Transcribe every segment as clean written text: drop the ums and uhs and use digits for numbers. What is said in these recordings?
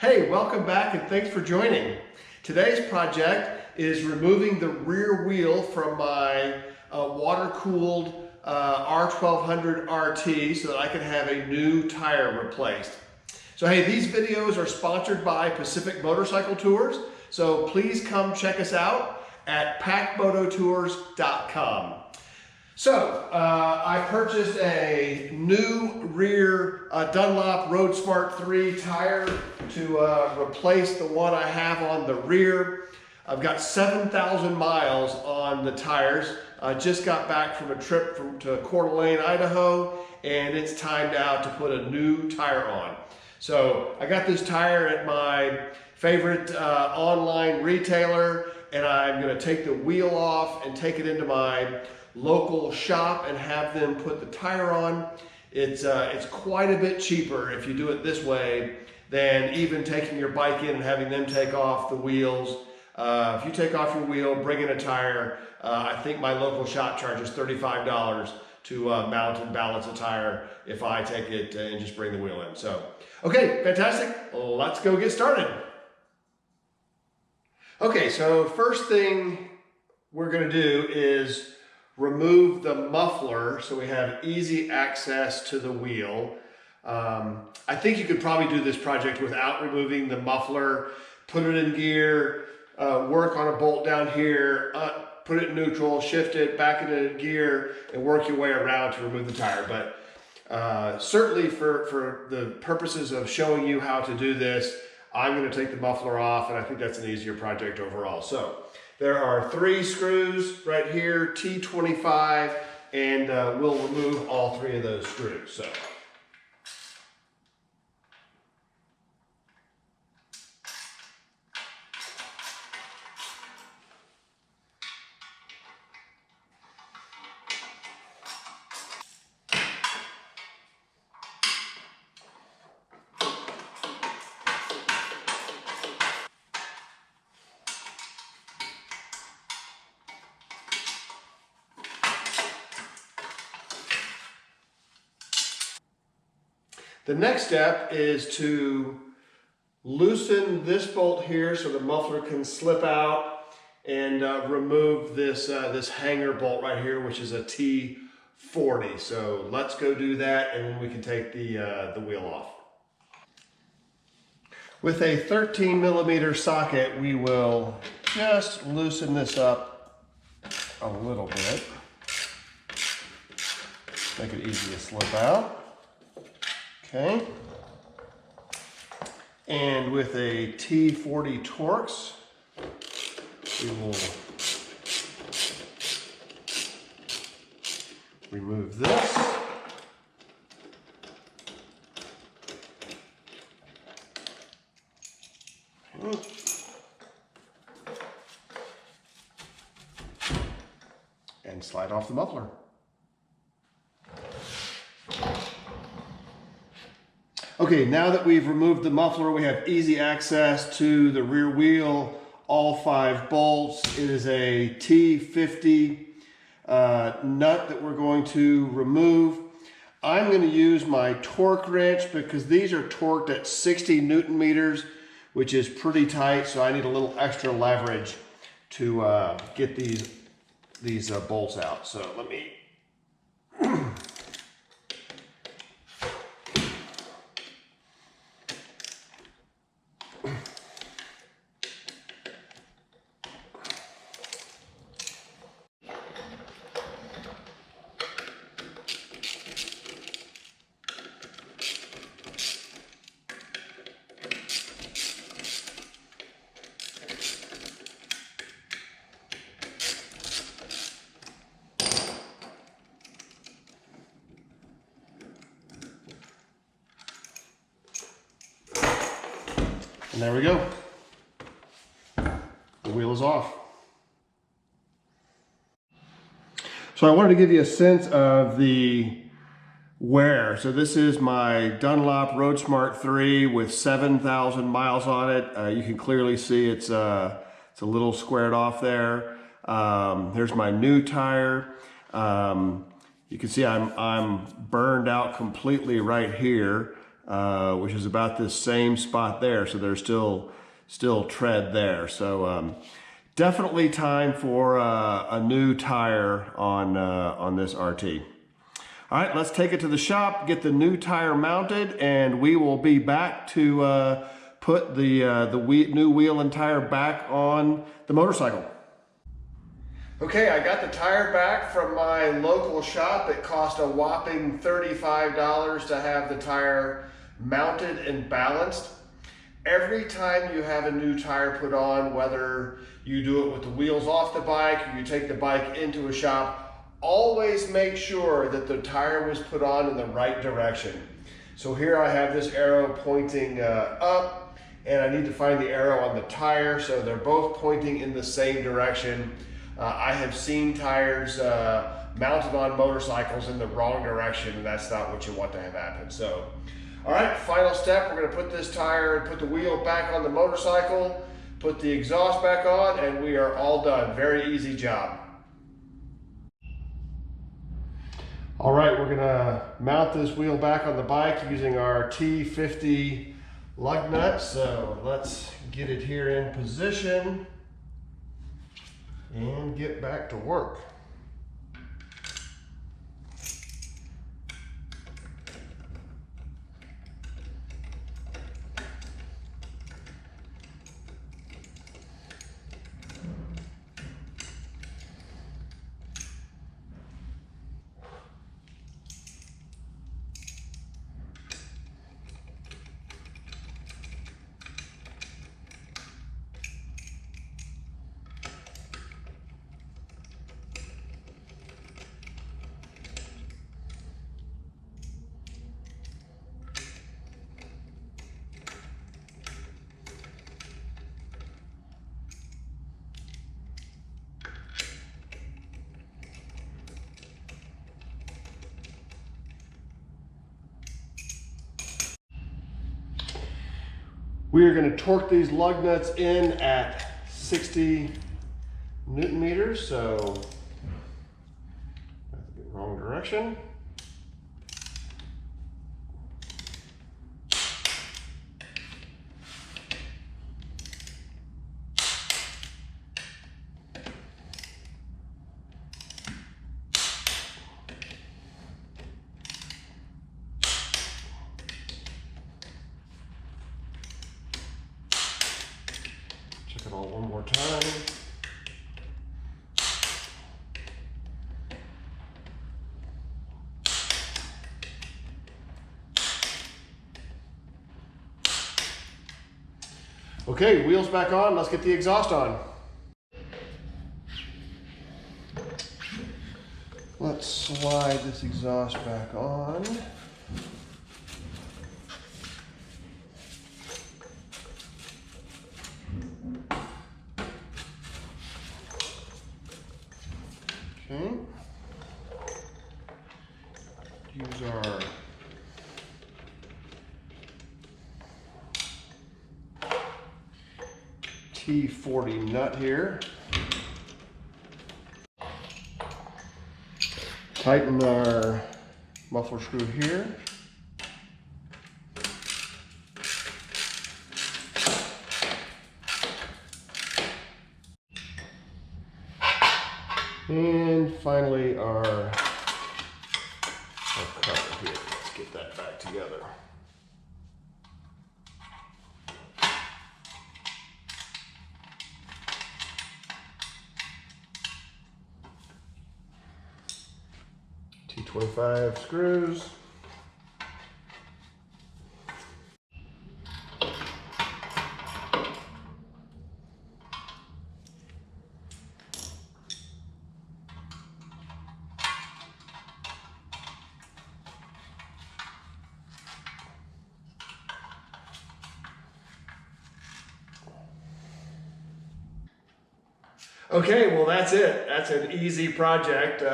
Hey, welcome back and thanks for joining. Today's project is removing the rear wheel from my water-cooled R1200RT so that I can have a new tire replaced. So hey, these videos are sponsored by Pacific Motorcycle Tours, so please come check us out at packmototours.com. So, I purchased a new rear Dunlop Road Smart 3 tire to replace the one I have on the rear. I've got 7,000 miles on the tires. I just got back from a trip to Coeur d'Alene, Idaho, and it's time now to put a new tire on. So, I got this tire at my favorite online retailer, and I'm going to take the wheel off and take it into my local shop and have them put the tire on. It's quite a bit cheaper if you do it this way than even taking your bike in and having them take off the wheels. If you take off your wheel, bring in a tire, I think my local shop charges $35 to mount and balance a tire if I take it and just bring the wheel in. So, okay, fantastic. Let's go get started. Okay, so first thing we're gonna do is remove the muffler so we have easy access to the wheel. I think you could probably do this project without removing the muffler. Put it in gear, work on a bolt down here, put it in neutral, shift it back into gear, and work your way around to remove the tire. But certainly for the purposes of showing you how to do this, I'm going to take the muffler off, and I think that's an easier project overall. So there are 3 screws right here, T25, and we'll remove all 3 of those screws. So. The next step is to loosen this bolt here so the muffler can slip out and remove this, this hanger bolt right here, which is a T40. So let's go do that and then we can take the wheel off. With a 13mm socket, we will just loosen this up a little bit. Make it easy to slip out. Okay, and with a T40 Torx, we will remove this. Okay. And slide off the muffler. Okay, now that we've removed the muffler, we have easy access to the rear wheel, all 5 bolts. It is a T50 nut that we're going to remove. I'm going to use my torque wrench because these are torqued at 60 Newton meters, which is pretty tight, so I need a little extra leverage to get these bolts out. So let me and there we go. The wheel is off. So I wanted to give you a sense of the wear. So this is my Dunlop Road Smart 3 with 7,000 miles on it. You can clearly see it's a little squared off there. Here's my new tire. You can see I'm burned out completely right here. which is about this same spot there. So there's still tread there. So definitely time for a new tire on this RT. All right, let's take it to the shop, get the new tire mounted, and we will be back to put the new wheel and tire back on the motorcycle. Okay, I got the tire back from my local shop. It cost a whopping $35 to have the tire mounted and balanced. Every time you have a new tire put on, whether you do it with the wheels off the bike or you take the bike into a shop, always make sure that the tire was put on in the right direction. So here I have this arrow pointing up, and I need to find the arrow on the tire, so they're both pointing in the same direction. I have seen tires mounted on motorcycles in the wrong direction, and that's not what you want to have happen. So, all right, final step, we're gonna put this tire and put the wheel back on the motorcycle, put the exhaust back on, and we are all done. Very easy job. All right, we're gonna mount this wheel back on the bike using our T50 lug nut. So let's get it here in position and get back to work. We are going to torque these lug nuts in at 60 Newton meters, so that's the wrong direction. Check it all one more time. Okay, wheels back on, let's get the exhaust on. Let's slide this exhaust back on. Okay. Use our T40 nut here. Tighten our muffler screw here. And finally our cover here. Let's get that back together. T25 screws. Okay, well that's it. That's an easy project.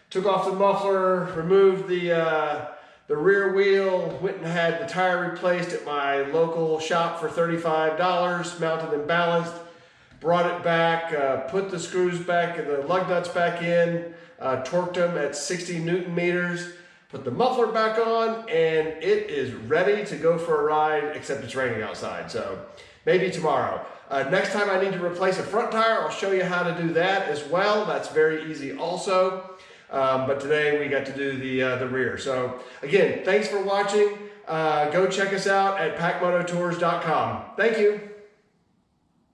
Took off the muffler, removed the rear wheel, went and had the tire replaced at my local shop for $35, mounted and balanced, brought it back, put the screws back and the lug nuts back in, torqued them at 60 Newton meters, put the muffler back on, and it is ready to go for a ride, except it's raining outside, so maybe tomorrow. Next time I need to replace a front tire, I'll show you how to do that as well. That's very easy also. But today we got to do the rear. So again, thanks for watching. Go check us out at packmototours.com. Thank you.